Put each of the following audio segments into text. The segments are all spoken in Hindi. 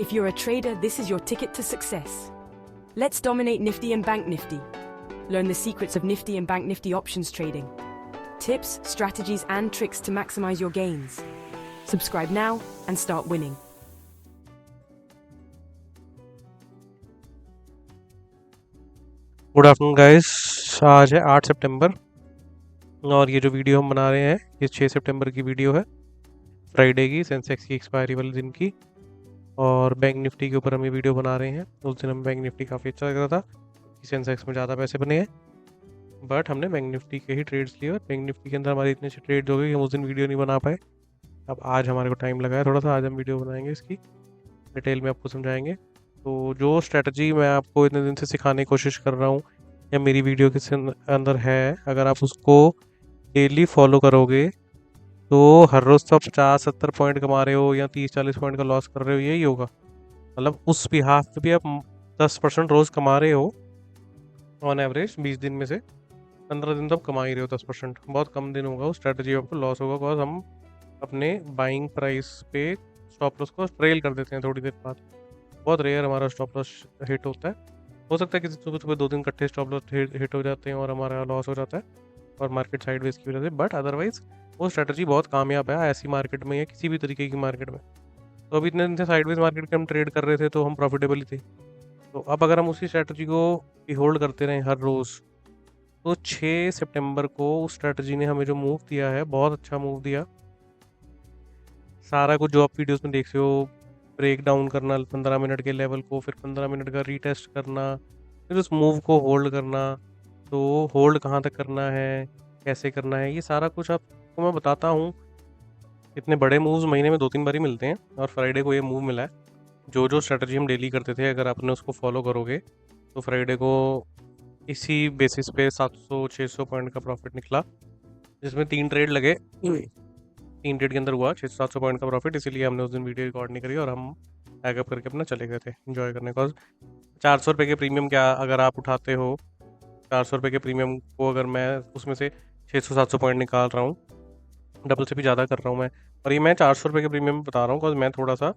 If you're a trader, this is your ticket to success. Let's dominate Nifty and Bank Nifty. Learn the secrets of Nifty and Bank Nifty options trading. Tips, strategies, and tricks to maximize your gains. Subscribe now and start winning. Good afternoon guys. आज है 8 सितंबर और ये जो वीडियो हम बना रहे हैं ये 6 सितंबर की वीडियो है, फ्राइडे की, सेंसेक्स की एक्सपायरी वाले दिन की। और बैंक निफ्टी के ऊपर हम ये वीडियो बना रहे हैं। उस दिन हम बैंक निफ्टी काफ़ी अच्छा लग रहा था कि सेंसेक्स में ज़्यादा पैसे बने हैं, बट हमने बैंक निफ्टी के ही ट्रेड्स लिए और बैंक निफ्टी के अंदर हमारे इतने अच्छे ट्रेड्स हो गए कि हम उस दिन वीडियो नहीं बना पाए। अब आज हमारे को टाइम लगा है थोड़ा सा, आज हम वीडियो बनाएंगे, इसकी डिटेल में आपको समझाएंगे। तो जो स्ट्रेटजी मैं आपको इतने दिन से सिखाने की कोशिश कर रहा हूँ या मेरी वीडियो के अंदर है, अगर आप उसको डेली फॉलो करोगे तो हर रोज़ तो आप 50-70 पॉइंट कमा रहे हो या 30-40 पॉइंट का लॉस कर रहे हो, यही होगा। मतलब उस बिहाफ पे भी आप 10% रोज़ कमा रहे हो ऑन एवरेज। 20 दिन में से 15 दिन तो आप कमा ही रहे हो 10%। बहुत कम दिन होगा उस स्ट्रेटजी आपको लॉस होगा, बिकॉज हम अपने बाइंग प्राइस पे स्टॉप लॉस को ट्रेल कर देते हैं थोड़ी देर बाद। बहुत रेयर हमारा स्टॉप लॉस हिट होता है। हो सकता है किसी सुबह सुबह 2 दिन इकट्ठे स्टॉप लॉस हिट हो जाते हैं और हमारा लॉस हो जाता है और मार्केट साइडवेज की वजह से, बट अदरवाइज वो स्ट्रेटजी बहुत कामयाब है ऐसी मार्केट में या किसी भी तरीके की मार्केट में। तो अभी इतने दिन से साइडवेज मार्केट के हम ट्रेड कर रहे थे तो हम प्रॉफिटेबल ही थे। तो अब अगर हम उसी स्ट्रेटजी को होल्ड करते रहें हर रोज़, तो 6 सितंबर को उस स्ट्रेटजी ने हमें जो मूव दिया है, बहुत अच्छा मूव दिया। सारा कुछ जो आप वीडियोस में देख रहे हो, ब्रेक डाउन करना 15 मिनट के लेवल को, फिर 15 मिनट का रीटेस्ट करना, फिर उस मूव को होल्ड करना। तो होल्ड कहाँ तक करना है, कैसे करना है, ये सारा कुछ आपको मैं बताता हूँ। इतने बड़े मूव्स महीने में 2-3 बार ही मिलते हैं और फ्राइडे को ये मूव मिला है। जो स्ट्रेटजी हम डेली करते थे, अगर आपने उसको फॉलो करोगे तो फ्राइडे को इसी बेसिस पे 700-600 पॉइंट का प्रॉफिट निकला, जिसमें 3 ट्रेड लगे। 3 ट्रेड के अंदर हुआ 600-700 पॉइंट का प्रॉफिट। इसीलिए हमने उस दिन वीडियो रिकॉर्ड नहीं करी और हम बैकअप करके अपना चले गए थे इन्जॉय करने को। 400 रुपये के प्रीमियम क्या अगर आप उठाते हो, 400 रुपये के प्रीमियम को अगर मैं उसमें से 600-700 पॉइंट निकाल रहा हूँ, डबल से भी ज़्यादा कर रहा हूँ मैं। और ये मैं 400 रुपये के प्रीमियम बता रहा हूँ बिकॉज मैं थोड़ा सा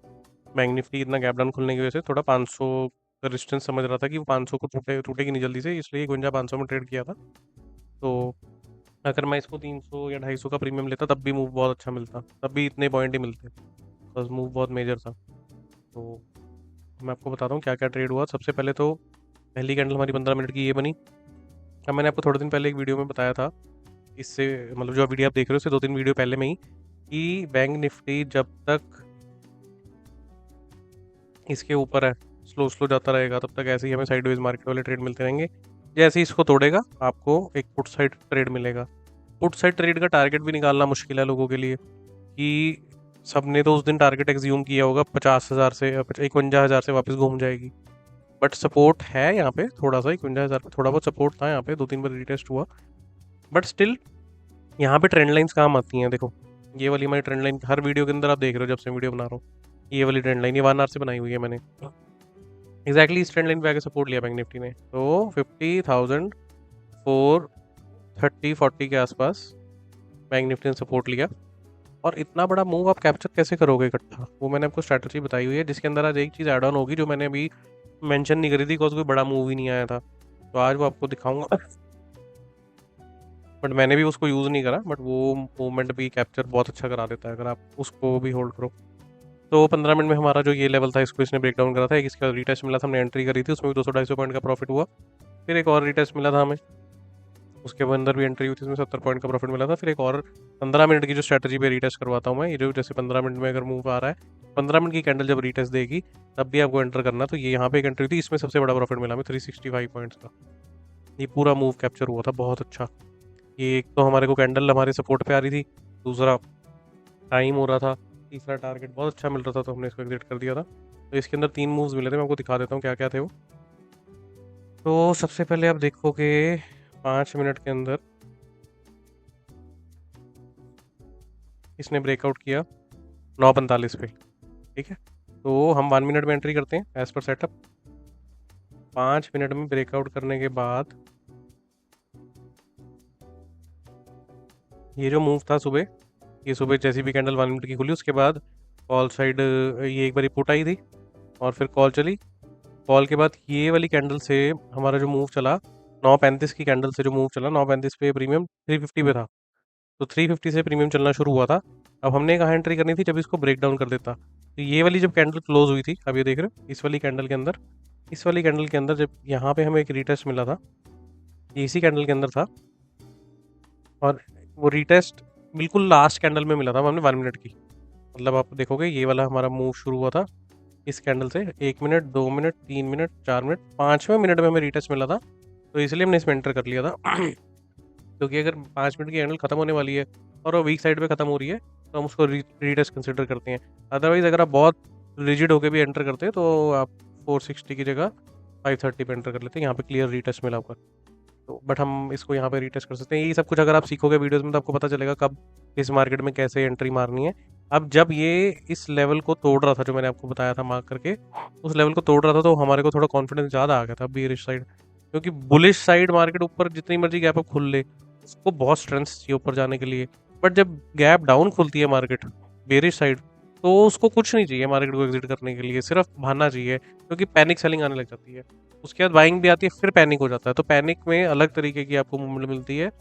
बैंक निफ्टी इतना गैप डाउन खुलने की वजह से थोड़ा 500 का रेजिस्टेंस समझ रहा था कि वो 500 को टूटेगी नहीं जल्दी से, इसलिए 5200 में ट्रेड किया था। तो अगर मैं इसको 300 या 250 का प्रीमियम लेता तब भी मूव बहुत अच्छा मिलता, तब भी इतने पॉइंट ही मिलते, बस मूव बहुत मेजर था। तो मैं आपको बताता हूँ क्या क्या ट्रेड हुआ। सबसे पहले तो पहली कैंडल हमारी 15 मिनट की ये बनी। अब मैंने आपको थोड़े दिन पहले एक वीडियो में बताया था, इससे मतलब जो वीडियो आप देख रहे हो उससे 2-3 वीडियो पहले में ही, कि बैंक निफ्टी जब तक इसके ऊपर है, स्लो जाता रहेगा, तब तक ऐसे ही हमें साइडवेज मार्केट वाले ट्रेड मिलते रहेंगे। जैसे ही इसको तोड़ेगा आपको एक पुट साइड ट्रेड मिलेगा। पुट साइड ट्रेड का टारगेट भी निकालना मुश्किल है लोगों के लिए, कि सबने तो उस दिन टारगेट एग्ज्यूम किया होगा 50,000 से 51,000 से वापस घूम जाएगी, बट सपोर्ट है यहाँ पे थोड़ा सा, 51,000 पे थोड़ा बहुत सपोर्ट था यहाँ पे, 2-3 बार रिटेस्ट हुआ, बट स्टिल यहाँ पे ट्रेंड लाइन्स काम आती हैं। देखो ये वाली हमारी ट्रेंड लाइन हर वीडियो के अंदर आप देख रहे हो, जब से वीडियो बना रहा हूँ ये वाली ट्रेंड लाइन, ये 1 आवर से बनाई हुई है मैंने। एग्जैक्टली इस ट्रेंड लाइन पे आके सपोर्ट लिया बैंक निफ्टी ने, तो 50,430-40 के आसपास बैंक निफ्टी ने सपोर्ट लिया। और इतना बड़ा मूव आप कैप्चर कैसे करोगे इकट्ठा, वो मैंने आपको स्ट्रैटेजी बताई हुई है, जिसके अंदर आज एक चीज़ ऐड ऑन होगी जो मैंने अभी मेंशन नहीं करी थी बिकॉज कोई बड़ा मूव ही नहीं आया था, तो आज वो आपको दिखाऊंगा। बट मैंने भी उसको यूज़ नहीं करा, बट वो मूवमेंट भी कैप्चर बहुत अच्छा करा देता है अगर आप उसको भी होल्ड करो। तो 15 मिनट में हमारा जो ये लेवल था इसको इसने ब्रेक डाउन करा था, एक इसका रीटेस्ट मिला था, हमने एंट्री करी थी, उसमें भी 200-250 पॉइंट का प्रॉफिट हुआ। फिर एक और रीटेस्ट मिला था हमें, उसके अंदर भी एंट्री हुई थी, उसमें 70 पॉइंट का प्रॉफिट मिला था। फिर एक और 15 मिनट की जो स्ट्रैटेजी पे रीटेस्ट करवाता हूँ मैं, ये जो जैसे 15 मिनट में अगर मूव आ रहा है, 15 मिनट की कैंडल जब रीटेस्ट देगी तब भी आपको एंटर करना। तो ये यहाँ पे एक एंट्री थी, इसमें सबसे बड़ा प्रॉफिट मिला हमें 365 पॉइंट्स का। ये पूरा मूव कैप्चर हुआ था बहुत अच्छा। ये एक तो हमारे को कैंडल हमारे सपोर्ट पे आ रही थी, दूसरा टाइम हो रहा था, तीसरा टारगेट बहुत अच्छा मिल रहा था, तो हमने इसको एग्जिट कर दिया था। तो इसके अंदर 3 मूव्स मिले थे, मैं आपको दिखा देता हूँ क्या क्या थे वो। तो सबसे पहले आप देखोगे 5 मिनट के अंदर इसने ब्रेकआउट किया 9:45 पे, ठीक है। तो हम 1 मिनट में एंट्री करते हैं एज पर सेटअप। 5 मिनट में ब्रेकआउट करने के बाद ये जो मूव था सुबह, ये सुबह जैसी भी कैंडल 1 मिनट की खुली उसके बाद ऑल साइड ये एक बार पुट आई थी, और फिर कॉल चली। कॉल के बाद ये वाली कैंडल से हमारा जो मूव चला 9:35 की कैंडल से जो मूव चला 9:35 पे प्रीमियम 350 पे था। तो 350 से प्रीमियम चलना शुरू हुआ था। अब हमने कहाँ एंट्री करनी थी, जब इसको ब्रेक डाउन कर देता। तो ये वाली जब कैंडल क्लोज हुई थी, अब ये देख रहे हो इस वाली कैंडल के अंदर, इस वाली कैंडल के अंदर जब यहाँ पे हमें एक रीटेस्ट मिला था, ये इसी कैंडल के अंदर था। और वो रीटेस्ट बिल्कुल लास्ट कैंडल में मिला था हमें 1 मिनट की। मतलब आप देखोगे ये वाला हमारा मूव शुरू हुआ था इस कैंडल से 1 मिनट, 2 मिनट, 3 मिनट, 4 मिनट, 5वें मिनट में हमें रीटेस्ट मिला था। तो इसलिए हमने इसमें एंटर कर लिया था क्योंकि अगर 5 मिनट की कैंडल खत्म होने वाली है और वो वीक साइड पे खत्म हो रही है तो हम उसको रीटेस्ट कंसिडर करते हैं। अदरवाइज अगर आप बहुत रिजिड होकर भी एंटर करते हैं तो आप 460 की जगह 530 पे एंटर कर लेते हैं। यहाँ पे क्लियर रीटेस्ट मिला होगा तो, बट हम इसको यहाँ पे रीटेस्ट कर सकते हैं। ये सब कुछ अगर आप सीखोगे वीडियोस में तो आपको पता चलेगा कब इस मार्केट में कैसे एंट्री मारनी है। अब जब ये इस लेवल को तोड़ रहा था, जो मैंने आपको बताया था मार्क करके, उस लेवल को तोड़ रहा था, तो हमारे को थोड़ा कॉन्फिडेंस ज़्यादा आ गया था बेरिश साइड। क्योंकि बुलिश साइड मार्केट ऊपर जितनी मर्जी गैप अप खुल ले, उसको बहुत स्ट्रेंथ चाहिए ऊपर जाने के लिए। बट जब गैप डाउन खुलती है मार्केट बेरिश साइड, तो उसको कुछ नहीं चाहिए मार्केट को एग्जिट करने के लिए, सिर्फ भागना चाहिए, क्योंकि पैनिक सेलिंग आने लग जाती है। उसके बाद बाइंग भी आती है, फिर पैनिक हो जाता है। तो पैनिक में अलग तरीके की आपको मूवमेंट मिलती है,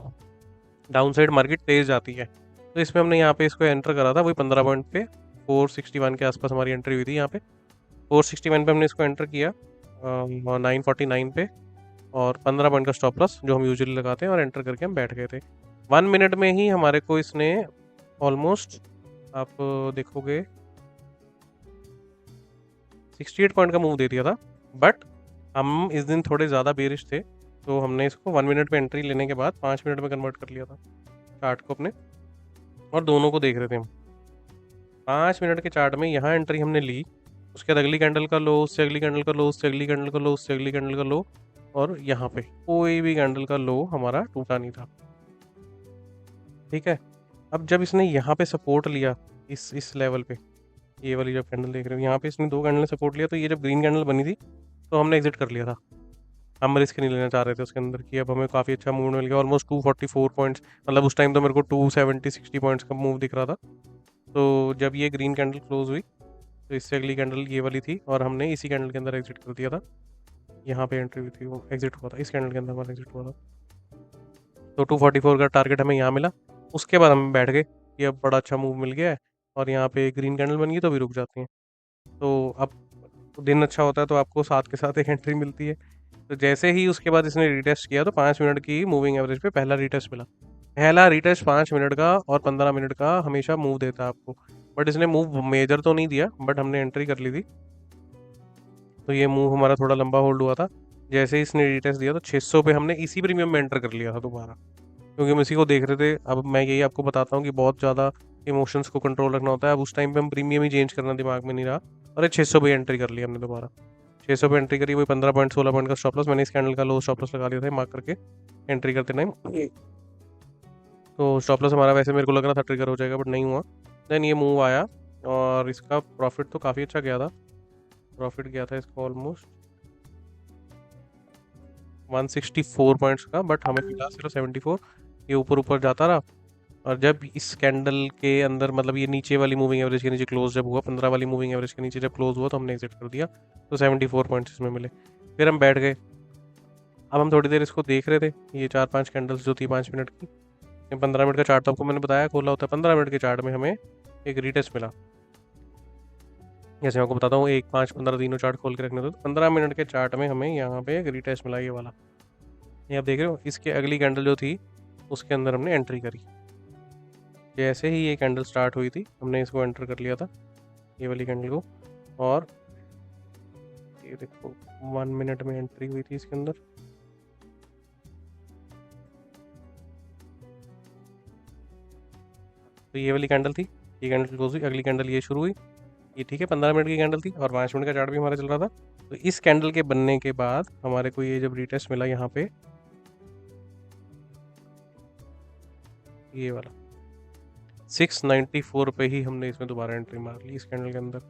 डाउन साइड मार्केट तेज जाती है। तो इसमें हमने यहाँ पे इसको एंटर करा था वही 15 पॉइंट पे, 461 के आसपास हमारी एंट्री हुई थी। यहाँ पे 461 पे हमने इसको एंटर किया 949 पे, और 15 पॉइंट का स्टॉप लॉस जो हम यूजुअली लगाते हैं, और एंटर करके हम बैठ गए थे। 1 मिनट में ही हमारे को इसने ऑलमोस्ट, आप देखोगे 68 पॉइंट का मूव दे दिया था। बट हम इस दिन थोड़े ज़्यादा बेरिश थे, तो हमने इसको 1 मिनट में एंट्री लेने के बाद 5 मिनट में कन्वर्ट कर लिया था चार्ट को अपने, और दोनों को देख रहे थे हम। 5 मिनट के चार्ट में यहाँ एंट्री हमने ली, उसके बाद अगली कैंडल का लो, उससे अगली कैंडल का लो, उससे अगली कैंडल का लो, उससे अगली कैंडल का लो, और यहाँ पे कोई भी कैंडल का लो हमारा टूटा नहीं था। ठीक है। अब जब इसने यहाँ पे सपोर्ट लिया इस लेवल पे, ये वाली जब कैंडल देख रहे हो यहाँ पे इसने 2 कैंडल सपोर्ट लिया, तो ये जब ग्रीन कैंडल बनी थी तो हमने एग्जिट कर लिया था। हम रिस्क नहीं लेना चाह रहे थे उसके अंदर कि अब हमें काफ़ी अच्छा मूव मिल गया, ऑलमोस्ट 244 पॉइंट्स, मतलब उस टाइम तो मेरे को 270-60 पॉइंट्स का मूव दिख रहा था। तो जब ये ग्रीन कैंडल क्लोज हुई तो इससे अगली कैंडल ये वाली थी, और हमने इसी कैंडल के अंदर एग्जिट कर दिया था। यहाँ पे एंट्री हुई थी, वो एग्जिट हुआ था इस कैंडल के अंदर, हमारा एग्जिट हुआ था। तो 244 का टारगेट हमें यहाँ मिला। उसके बाद हम बैठ गए कि अब बड़ा अच्छा मूव मिल गया है, और यहाँ पे ग्रीन कैंडल बन गई तो भी रुक जाती हैं। तो अब दिन अच्छा होता है तो आपको साथ के साथ एक एंट्री मिलती है। तो जैसे ही उसके बाद इसने रीटेस्ट किया तो 5 मिनट की मूविंग एवरेज पे पहला रीटेस्ट मिला। पहला रीटेस्ट 5 मिनट का और 15 मिनट का हमेशा मूव देता है आपको, बट इसने मूव मेजर तो नहीं दिया, बट हमने एंट्री कर ली थी। तो ये मूव हमारा थोड़ा लंबा होल्ड हुआ था। जैसे ही इसने रीटेस्ट दिया तो 600 पे हमने इसी प्रीमियम में एंटर कर लिया था दोबारा, क्योंकि हम इसी को देख रहे थे। अब मैं यही आपको बताता हूँ कि बहुत ज़्यादा इमोशंस को कंट्रोल रखना होता है। अब उस टाइम पे हम प्रीमियम ही चेंज करना दिमाग में नहीं रहा, और 600 पे एंट्री कर लिया हमने दोबारा। 600 पे एंट्री करी, वही 15 पॉइंट 16 पॉइंट का स्टॉप लॉस, मैंने इस कैंडल का लो स्टॉप लॉस लगा लिया था मार्क करके एंट्री करते टाइम। तो स्टॉप लॉस हमारा वैसे मेरे को लग रहा था ट्रिगर हो जाएगा, बट नहीं हुआ। देन ये मूव आया और इसका प्रॉफिट तो काफ़ी अच्छा गया था। प्रॉफिट गया था इसका ऑलमोस्ट 164 पॉइंट्स का, बट हमें मिला सिर्फ 74। ये ऊपर ऊपर जाता रहा, और जब इस कैंडल के अंदर, मतलब ये नीचे वाली मूविंग एवरेज के नीचे क्लोज जब हुआ, 15 वाली मूविंग एवरेज के नीचे जब क्लोज हुआ, तो हमने एग्जिट कर दिया। तो 74 पॉइंट्स इसमें मिले, फिर हम बैठ गए। अब हम थोड़ी देर इसको देख रहे थे, ये 4-5 कैंडल्स जो थी 5 मिनट की। 15 मिनट का चार्ट तो आपको मैंने बताया खोला होता है। 15 मिनट के चार्ट में हमें एक रीटेस्ट मिला। जैसे मैं आपको बताता हूँ 1, 5, 15 तीनों चार्ट खोल के रखने दो। 15 मिनट के चार्ट में हमें यहाँ पे एक रीटेस्ट मिला, ये वाला। ये आप देख रहे हो, इसके अगली कैंडल जो थी उसके अंदर हमने एंट्री करी। जैसे ही ये कैंडल स्टार्ट हुई थी हमने इसको एंटर कर लिया था, ये वाली कैंडल को। और ये देखो 1 मिनट में एंट्री हुई थी इसके अंदर। तो ये वाली कैंडल थी, ये कैंडल क्लोज हुई, अगली कैंडल ये शुरू हुई। ये ठीक है 15 मिनट की कैंडल थी, और 5 मिनट का चार्ट भी हमारा चल रहा था। तो इस कैंडल के बनने के बाद हमारे को ये जब रीटेस्ट मिला यहाँ पे, ये वाला 694 पे ही हमने इसमें दोबारा एंट्री मार ली इस कैंडल के अंदर।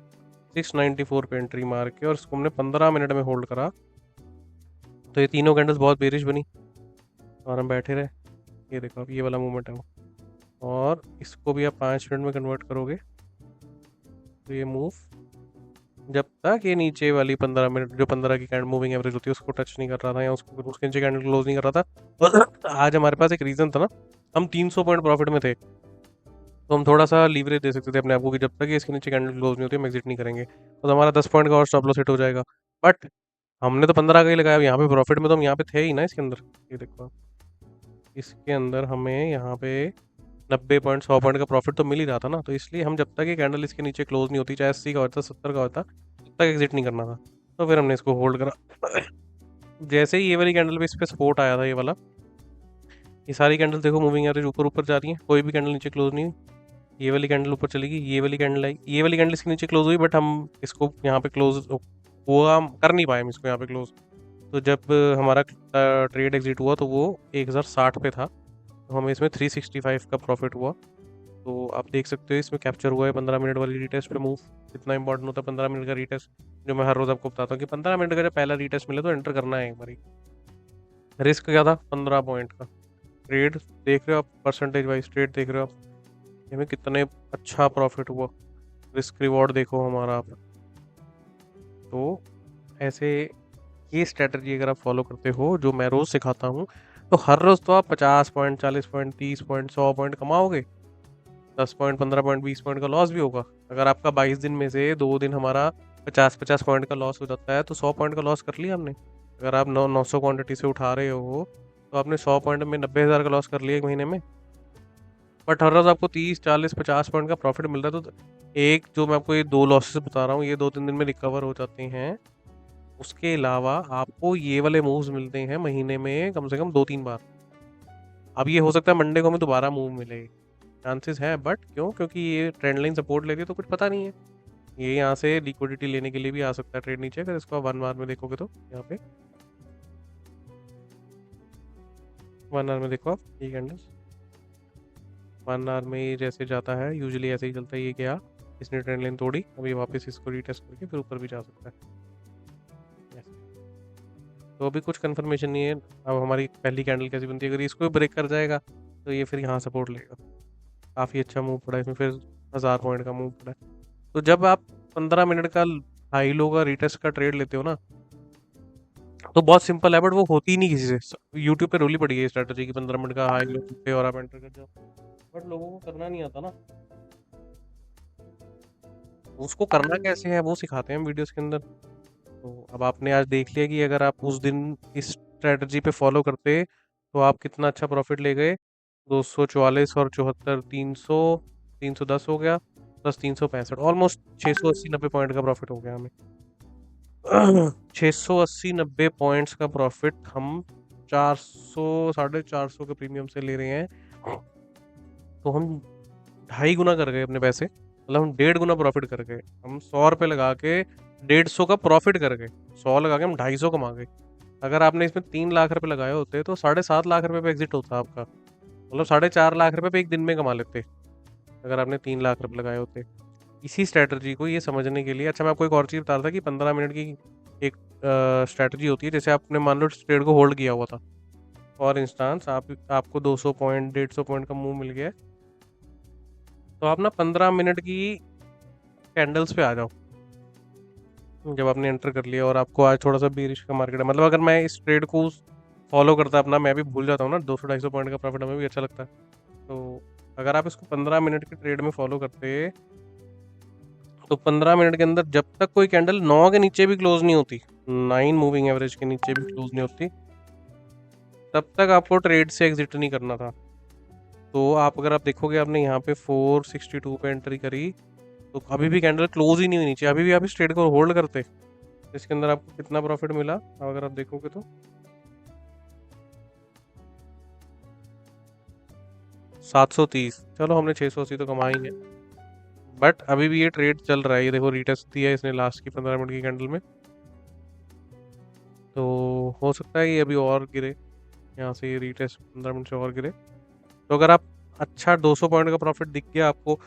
694 पे एंट्री मार के, और इसको हमने 15 मिनट में होल्ड करा। तो ये तीनों कैंडल्स बहुत बेरिश बनी, और हम बैठे रहे। ये देखो अब ये वाला मूवमेंट है वो, और इसको भी आप 5 मिनट में कन्वर्ट करोगे तो ये मूव जब तक ये नीचे वाली 15 मिनट जो 15 की कैंडल मूविंग एवरेज होती है उसको टच नहीं कर रहा था या उसको उसके नीचे कैंडल क्लोज नहीं कर रहा था। और आज हमारे पास एक रीज़न था ना, हम 300 पॉइंट प्रॉफिट में थे, तो हम थोड़ा सा लीवरेज दे सकते थे अपने आप को कि जब तक ये इसके नीचे कैंडल क्लोज नहीं होती हम एग्जिट नहीं करेंगे, तो हमारा 10 पॉइंट का और स्टॉप लॉस हिट हो जाएगा। बट हमने तो 15 का ही लगाया, यहाँ पे प्रॉफिट में तो हम यहाँ पे थे ही ना इसके अंदर। ये देखो इसके अंदर हमें यहाँ पे 90 पॉइंट 100 पॉइंट का प्रॉफिट तो मिल ही रहा था ना, तो इसलिए हम जब तक ये कैंडल इसके नीचे क्लोज नहीं होती, चाहे 80 का होता 70 का होता, तब तक एग्जिट नहीं करना था। तो फिर हमने इसको होल्ड करा। जैसे ही ये वाली कैंडल पे इस पर सपोर्ट आया था, ये वाला, ये सारी कैंडल देखो मूविंग एवरेज ऊपर ऊपर जा रही है, कोई भी कैंडल नीचे क्लोज नहीं हुई। ये वाली कैंडल ऊपर चलेगी, ये वाली कैंडल आई, ये वाली कैंडल इसके नीचे क्लोज हुई, बट हम इसको यहाँ पे क्लोज हुआ कर नहीं पाए हम इसको यहाँ पे क्लोज। तो जब हमारा ट्रेड एग्जिट हुआ तो वो 1060 पे था, तो हमें इसमें 365 का प्रॉफिट हुआ। तो आप देख सकते हो इसमें कैप्चर हुआ है 15 मिनट वाली रीटेस्ट पे मूव। कितना इंपॉर्टेंट होता है 15 मिनट का रीटेस्ट, जो मैं हर रोज़ आपको बताता हूँ कि 15 मिनट का जब पहला रीटेस्ट मिले तो एंटर करना है एक बारी। रिस्क क्या था 15 पॉइंट का ट्रेड, देख रहे हो आप परसेंटेज वाइज ट्रेड देख रहे हो आप, हमें कितने अच्छा प्रॉफिट हुआ, रिस्क रिवॉर्ड देखो हमारा आप। तो ऐसे ये स्ट्रेटजी अगर आप फॉलो करते हो जो मैं रोज़ सिखाता हूँ, तो हर रोज़ तो आप 50 पॉइंट 40 पॉइंट 30 पॉइंट 100 पॉइंट कमाओगे, 10 पॉइंट 15 पॉइंट 20 पॉइंट का लॉस भी होगा। अगर आपका 22 दिन में से 2 दिन हमारा 50-50 पॉइंट का लॉस हो जाता है तो 100 पॉइंट का लॉस कर लिया हमने। अगर आप 900 क्वांटिटी से उठा रहे हो तो आपने 100 पॉइंट में 90,000 का लॉस कर लिया एक महीने में। बट हर रोज़ आपको 30 40 50 पॉइंट का प्रॉफिट मिल रहा है, तो एक जो मैं आपको ये 2 लॉसेस बता रहा हूँ ये 2-3 दिन में रिकवर हो जाते हैं। उसके अलावा आपको ये वाले मूव्स मिलते हैं महीने में कम से कम 2-3 बार। अब ये हो सकता है मंडे को हमें दोबारा मूव मिले, चांसेस है, बट क्यों? क्योंकि ये ट्रेंड लाइन सपोर्ट लेती है तो कुछ पता नहीं है। ये यहाँ से लिक्विडिटी लेने के लिए भी आ सकता है ट्रेड नीचे, अगर इसको 1 आवर में देखोगे तो यहाँ पे 1 आवर में देखो आप ये कैंडल्स 1 आवर में ये जैसे जाता है यूजुअली ऐसे ही चलता है। ये क्या, इसने ट्रेंड लाइन तोड़ी, अभी वापस इसको रीटेस्ट करके फिर ऊपर भी जा सकता है। तो अभी कुछ कंफर्मेशन नहीं है अब हमारी पहली कैंडल कैसी बनती है। अगर इसको ब्रेक कर जाएगा तो ये फिर यहाँ सपोर्ट लेगा। काफ़ी अच्छा मूव पड़ा इसमें, फिर 1000 पॉइंट का मूव पड़ा है। तो जब आप 15 मिनट का हाई लो का रीटेस्ट का ट्रेड लेते हो ना, तो बहुत सिंपल है, बट वो होती ही नहीं किसी से। यूट्यूब पे रोली पड़ी है स्ट्रेटजी की 15 मिनट का हाई लो पे और आप एंटर कर जाओ, बट लोगों को करना नहीं आता ना। उसको करना कैसे है वो सिखाते हैं हम वीडियोस के अंदर। तो अब आपने आज देख लिया कि अगर आप उस दिन इस स्ट्रेटजी पे फॉलो करते तो आप कितना अच्छा प्रॉफिट ले गए। 244 और 74 300 310 हो गया, प्लस 365 ऑलमोस्ट 680-90 पॉइंट का प्रॉफिट हो गया हमें। 680-90 पॉइंट्स का प्रॉफिट हम 400 450 के प्रीमियम से ले रहे हैं, तो हम 2.5 गुना कर गए अपने पैसे। मतलब हम 1.5 गुना प्रॉफिट कर गए। हम 100 रुपये लगा के 150 का प्रॉफिट कर गए, 100 लगा के हम 250 कमा गए। अगर आपने इसमें 3 लाख रुपए लगाए होते तो 7.5 लाख रुपए पे एग्जिट होता आपका, मतलब 4.5 लाख रुपए पे एक दिन में कमा लेते अगर आपने 3 लाख रुपए लगाए होते। इसी स्ट्रैटेजी को ये समझने के लिए, अच्छा मैं आपको एक और चीज़ बता रहा था कि 15 मिनट की एक स्ट्रैटेजी होती है। जैसे आपने मान लो ट्रेड को होल्ड किया हुआ था, फॉर इंस्टांस आपको 200 पॉइंट 150 पॉइंट का मूव मिल गया है, तो आप ना 15 मिनट की कैंडल्स पे आ जाओ। जब आपने एंटर कर लिया और आपको आज थोड़ा सा बेरिश का मार्केट है, मतलब अगर मैं इस ट्रेड को फॉलो करता अपना, मैं भी भूल जाता हूँ ना, 200-250 पॉइंट का प्रॉफिट हमें भी अच्छा लगता है। तो अगर आप इसको 15 मिनट के ट्रेड में फॉलो करते तो 15 मिनट के अंदर जब तक कोई कैंडल 9 के नीचे भी क्लोज नहीं होती, 9 मूविंग एवरेज के नीचे भी क्लोज नहीं होती, तब तक आपको ट्रेड से एग्जिट नहीं करना था। तो अगर आप देखोगे आपने यहाँ पे 462 पे एंट्री करी, तो अभी भी कैंडल क्लोज ही नहीं हुई नीचे, अभी भी आप इस ट्रेड को होल्ड करते, इसके अंदर आपको कितना प्रॉफिट मिला अगर आप देखोगे तो 730। चलो हमने 680 तो कमा ही है, बट अभी भी ये ट्रेड चल रहा है। ये देखो रीटेस्ट दिया है इसने लास्ट की 15 मिनट की कैंडल में, तो हो सकता है ये अभी और गिरे, यहाँ से ये रीटेस्ट 15 मिनट से और गिरे। तो अगर आप अच्छा 200 पॉइंट का प्रॉफिट दिख गया आपको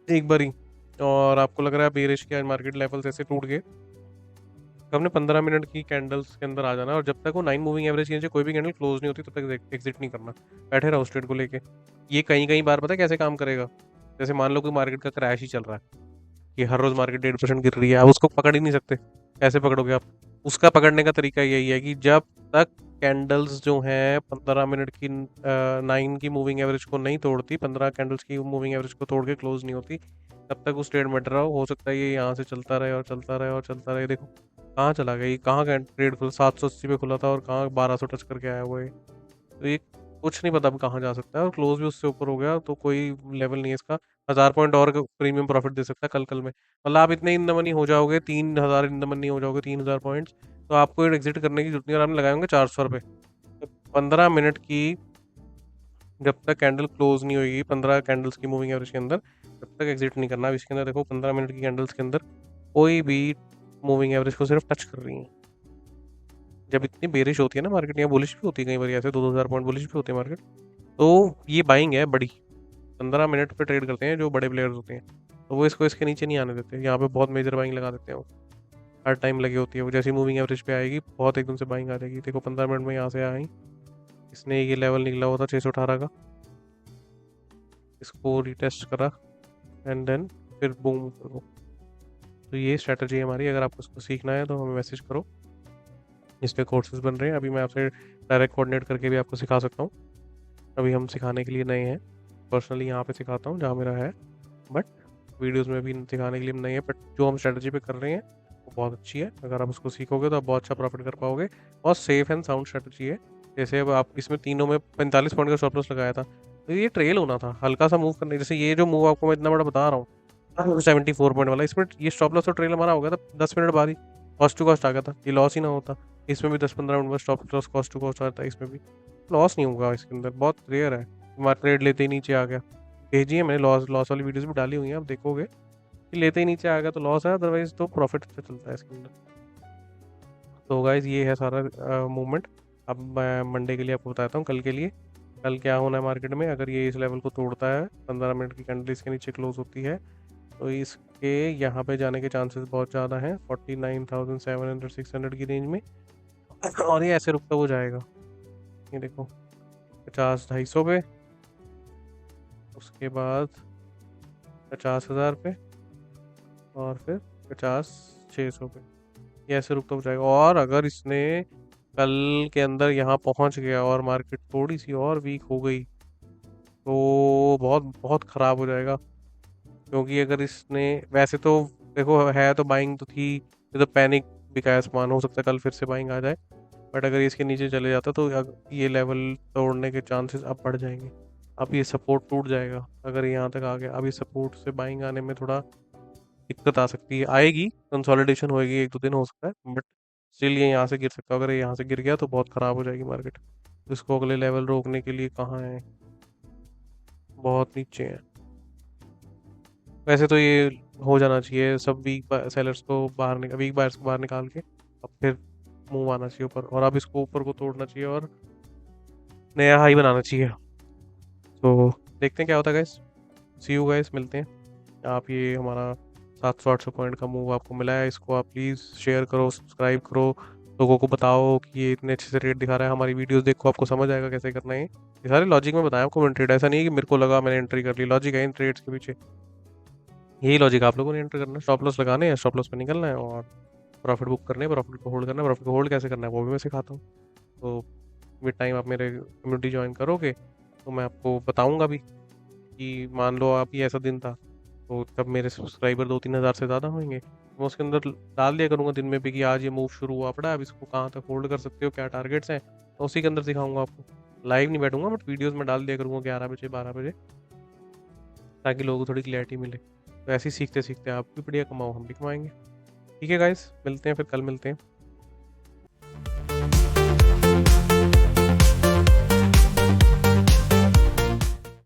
एक बारी, और आपको लग रहा है बेरिश के मार्केट लेवल्स ऐसे टूट गए, तो हमने 15 मिनट की कैंडल्स के अंदर आ जाना, और जब तक वो 9 मूविंग एवरेज के नीचे कोई भी कैंडल क्लोज नहीं होती तब तक एग्जिट नहीं करना, बैठे रहो उस ट्रेड को लेके। ये कई बार पता है कैसे काम करेगा, जैसे मान लो कि मार्केट का क्रैश ही चल रहा है, कि हर रोज़ मार्केट 1.5% गिर रही है, आप उसको पकड़ ही नहीं सकते। कैसे पकड़ोगे आप? उसका पकड़ने का तरीका यही है कि जब तक कैंडल्स जो हैं 15 मिनट की 9 की मूविंग एवरेज को नहीं तोड़ती, 15 कैंडल्स की मूविंग एवरेज को तोड़ के क्लोज नहीं होती, तब तक उस ट्रेड में डरा हो सकता है ये यहाँ से चलता रहे और चलता रहे और चलता रहे। देखो कहाँ चला गया ये, कहाँ का ट्रेड खुला, 780 पे खुला था और कहाँ 1200 टच करके आया हुआ है। तो ये कुछ नहीं पता अब कहाँ जा सकता है, और क्लोज भी उससे ऊपर हो गया तो कोई लेवल नहीं है इसका। 1000 पॉइंट और प्रीमियम प्रॉफिट दे सकता है कल कल में। मतलब आप इतने इन द मनी हो जाओगे, 3000 इन द मनी हो जाओगे, 3000 पॉइंट्स, तो आपको एग्जिट करने की जरूरत नहीं, और आपने लगाए होंगे 400 रुपये। तो 15 मिनट की जब तक कैंडल क्लोज नहीं होगी 15 कैंडल्स की मूविंग एवरेज के अंदर, तब तक एग्जिट नहीं करना। अब इसके अंदर देखो 15 मिनट की कैंडल्स के अंदर कोई भी मूविंग एवरेज को सिर्फ टच कर रही है। जब इतनी बेरिश होती है ना मार्केट, यहाँ बुलिश भी होती है कई बार, ऐसे 2000 पॉइंट बुलिश भी होती है मार्केट, तो ये बाइंग है बड़ी। 15 मिनट पे ट्रेड करते हैं जो बड़े प्लेयर्स होते हैं, तो वो इसको इसके नीचे नहीं आने देते। यहाँ पे बहुत मेजर बाइंग लगा देते हैं वो, हर टाइम लगी होती है वो। जैसी मूविंग एवरेज पे आएगी बहुत एकदम से बाइंग आ जाएगी। देखो 15 मिनट में यहाँ से आई, इसने ये लेवल निकला हुआ था 618 का, इसको रिटेस्ट करा एंड देन फिर बूम करो। तो ये स्ट्रैटेजी है हमारी। अगर आपको इसको सीखना है तो हमें मैसेज करो, इस पे कोर्सेज बन रहे हैं। अभी मैं आपसे डायरेक्ट कोऑर्डिनेट करके भी आपको सिखा सकता हूँ। अभी हम सिखाने के लिए नए हैं, पर्सनली यहाँ पे सिखाता हूँ जहाँ मेरा है, बट वीडियोस में भी सिखाने के लिए नहीं है। बट जो हम स्ट्रेटजी पे कर रहे हैं वो बहुत अच्छी है। अगर आप उसको सीखोगे तो आप बहुत अच्छा प्रॉफिट कर पाओगे। और सेफ एंड साउंड स्ट्रेटजी है। जैसे अब आप इसमें तीनों में 45 पॉइंट का स्टॉप लॉस लगाया था, तो ये ट्रेल होना था, हल्का सा मूव करने। जैसे ये जो मूव आपको मैं इतना बड़ा बता रहा हूँ 74 पॉइंट वाला, इसमें ये स्टॉप लॉस और ट्रेल हमारा हो गया था 10 मिनट बाद ही, कॉस्ट टू कॉस्ट आ गया था, ये लॉस ही ना होता। इसमें भी 10-15 मिनट बाद stop loss cost to cost आता है, इसमें भी लॉस नहीं होगा। इसके अंदर बहुत रेयर है हमारा ट्रेड लेते ही नीचे आ गया। भेजी है मैंने, लॉस लॉस वाली वीडियोस भी डाली हुई हैं, आप देखोगे कि लेते ही नीचे आ गया तो लॉस है, अदरवाइज तो प्रॉफिट अच्छा चलता है इसके अंदर। तो गाइज ये है सारा मूवमेंट। अब मैं मंडे के लिए आपको बताता हूँ, कल के लिए। कल क्या होना है मार्केट में, अगर ये इस लेवल को तोड़ता है, 15 मिनट की कैंडल इसके नीचे क्लोज होती है, तो इसके यहाँ पे जाने के चांसेस बहुत ज़्यादा हैं 49,700-600 की रेंज में। और ये ऐसे रुकता हुआ जाएगा। ये देखो 50-250 पे, उसके बाद 50,000 पे, और फिर 50-600 पे, ये ऐसे रुकता हो जाएगा। और अगर इसने कल के अंदर यहाँ पहुँच गया और मार्केट थोड़ी सी और वीक हो गई तो बहुत बहुत ख़राब हो जाएगा। क्योंकि अगर इसने, वैसे तो देखो है तो बाइंग तो थी, ये तो पैनिक बिकाया सामान, हो सकता है कल फिर से बाइंग आ जाए। बट अगर इसके नीचे चले जाता तो ये लेवल तोड़ने के चांसेस अब बढ़ जाएंगे। अब ये सपोर्ट टूट जाएगा अगर यहाँ तक आ गया। अब ये सपोर्ट से बाइंग आने में थोड़ा दिक्कत आ सकती है, आएगी, कंसोलिडेशन होएगी, 1-2 दिन हो सकता है, बट स्टिल ये यहाँ से गिर सकता है। अगर ये यहाँ से गिर गया तो बहुत ख़राब हो जाएगी मार्केट। तो इसको अगले लेवल रोकने के लिए कहाँ है, बहुत नीचे है। वैसे तो ये हो जाना चाहिए सब वीक सेलर्स को बाहर वीक बायर्स को बाहर निकाल के, अब फिर मूव आना चाहिए ऊपर, और अब इसको ऊपर को तोड़ना चाहिए और नया हाई बनाना चाहिए। तो देखते हैं क्या होता है गाइस। सी यू गाइस, मिलते हैं। आप ये हमारा 700-800 पॉइंट का मूव आपको मिला है, इसको आप प्लीज़ शेयर करो, सब्सक्राइब करो, लोगों को बताओ कि ये इतने अच्छे से रेट दिखा रहा है। हमारी वीडियोस देखो, आपको समझ आएगा कैसे करना है। ये सारे लॉजिक में बताया आपको, मैंने ट्रेड ऐसा नहीं है कि मेरे को लगा मैंने एंट्री कर ली, लॉजिक है इन ट्रेड्स के पीछे। यही लॉजिक आप लोगों ने एंटर करना है, स्टॉप लॉस लगाने हैं, स्टॉप लॉस पे निकलना है, और प्रॉफिट बुक करने हैं, प्रॉफिट को होल्ड करना है। प्रॉफिट को होल्ड कैसे करना है वो भी मैं सिखाता हूँ। तो विद टाइम आप मेरे कम्युनिटी ज्वाइन करोगे तो मैं आपको बताऊँगा भी कि मान लो आप ये ऐसा दिन था, तो जब मेरे सब्सक्राइबर 2-3 हज़ार से ज़्यादा होंगे तो मैं उसके अंदर डाल दिया करूँगा दिन में भी कि आज ये मूव शुरू हुआ पड़ा है, अब इसको कहाँ तक होल्ड कर सकते हो, क्या टारगेट्स हैं, तो उसी के अंदर सिखाऊंगा आपको। लाइव नहीं बैठूंगा बट वीडियोस में डाल दिया करूँगा 11 बजे 12 बजे, ताकि लोगों को थोड़ी क्लैरिटी मिले। तो ऐसे ही सीखते सीखते आप भी बढ़िया कमाओ, हम भी कमाएंगे। ठीक है गाइस, मिलते हैं फिर, कल मिलते हैं।